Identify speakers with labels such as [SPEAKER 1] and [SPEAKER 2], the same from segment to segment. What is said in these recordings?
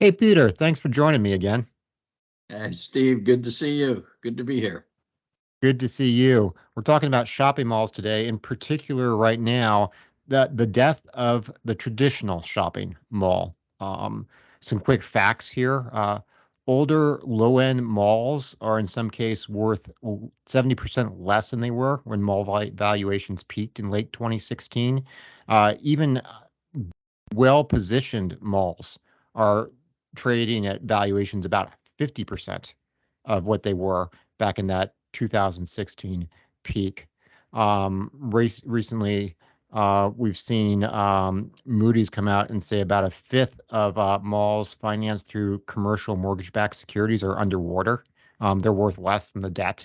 [SPEAKER 1] Hey, Peter, thanks for joining me again.
[SPEAKER 2] Hey, Steve, good to see you. Good to be here.
[SPEAKER 1] Good to see you. We're talking about shopping malls today, in particular, right now, the death of the traditional shopping mall. Some quick facts here. Older low-end malls are in some case worth 70% less than they were when mall valuations peaked in late 2016. Even well-positioned malls are trading at valuations about 50% of what they were back in that 2016 peak. Recently, we've seen Moody's come out and say about a fifth of malls financed through commercial mortgage-backed securities are underwater. They're worth less than the debt.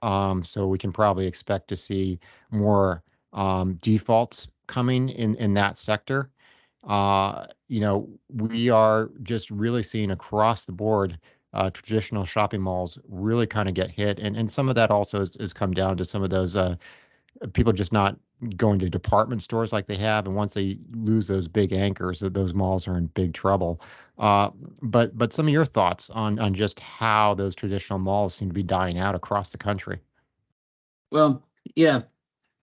[SPEAKER 1] So we can probably expect to see more defaults coming in that sector. We are just really seeing across the board traditional shopping malls really kind of get hit. And some of that also has come down to some of those people just not going to department stores like they have. And once they lose those big anchors, those malls are in big trouble. But some of your thoughts on just how those traditional malls seem to be dying out across the country.
[SPEAKER 2] Well, yeah,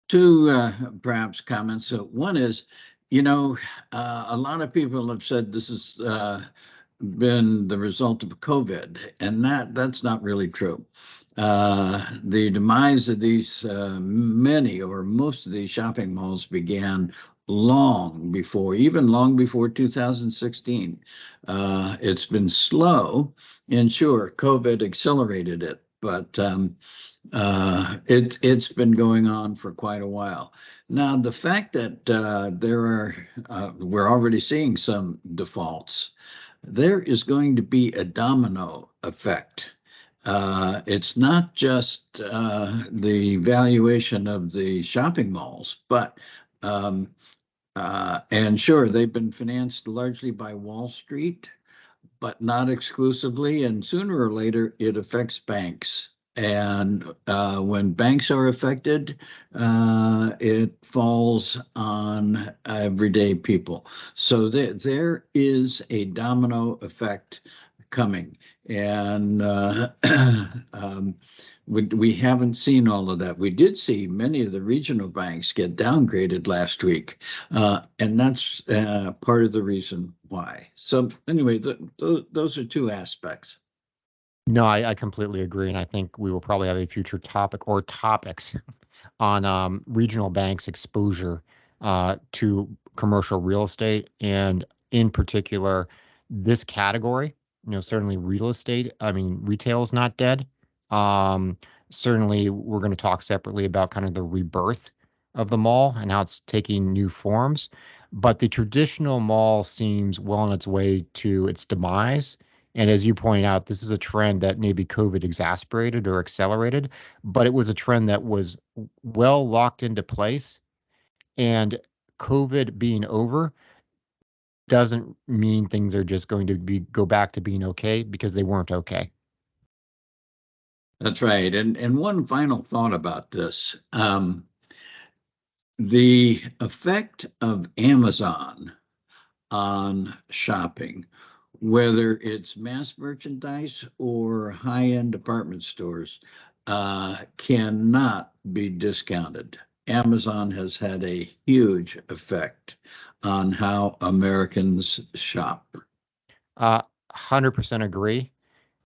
[SPEAKER 2] two perhaps comments. One is, a lot of people have said this has been the result of COVID, and that's not really true. The demise of these many or most of these shopping malls began even long before 2016. It's been slow, and sure, COVID accelerated it, but it's been going on for quite a while. Now, the fact that we're already seeing some defaults, there is going to be a domino effect. It's not just the valuation of the shopping malls, but um, and sure, they've been financed largely by Wall Street, but not exclusively. And sooner or later, it affects banks. And when banks are affected, it falls on everyday people. So there is a domino effect coming. And we haven't seen all of that. We did see many of the regional banks get downgraded last week, and that's part of the reason why. So anyway, those are two aspects.
[SPEAKER 1] No, I completely agree. And I think we will probably have a future topic or topics on regional banks' exposure to commercial real estate. And in particular, this category, certainly real estate. I mean, retail is not dead. Um, Certainly, we're going to talk separately about kind of the rebirth of the mall and how it's taking new forms. But the traditional mall seems well on its way to its demise. And as you point out, this is a trend that maybe COVID exacerbated or accelerated, but it was a trend that was well locked into place. And COVID being over doesn't mean things are just going to go back to being okay because they weren't okay.
[SPEAKER 2] That's right. And one final thought about this. The effect of Amazon on shopping, whether it's mass merchandise or high-end department stores, cannot be discounted. Amazon has had a huge effect on how Americans shop.
[SPEAKER 1] 100% agree.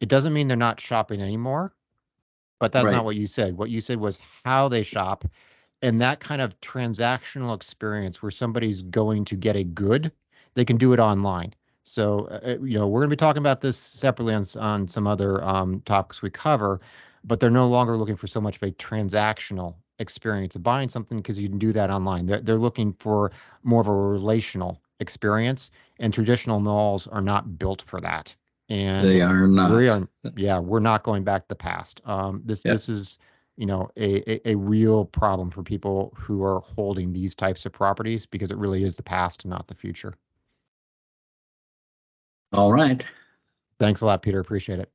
[SPEAKER 1] It doesn't mean they're not shopping anymore, but that's not
[SPEAKER 2] Right.
[SPEAKER 1] what you said. What you said was how they shop and that kind of transactional experience where somebody's going to get a good, they can do it online. So, we're going to be talking about this separately on some other topics we cover, but they're no longer looking for so much of a transactional experience of buying something because you can do that online. They're looking for more of a relational experience, and traditional malls are not built for that.
[SPEAKER 2] They
[SPEAKER 1] And
[SPEAKER 2] are
[SPEAKER 1] we
[SPEAKER 2] not.
[SPEAKER 1] are, yeah, we're not going back to the past. This
[SPEAKER 2] Yeah.
[SPEAKER 1] this is a real problem for people who are holding these types of properties because it really is the past and not the future.
[SPEAKER 2] All right.
[SPEAKER 1] Thanks a lot, Peter. Appreciate it.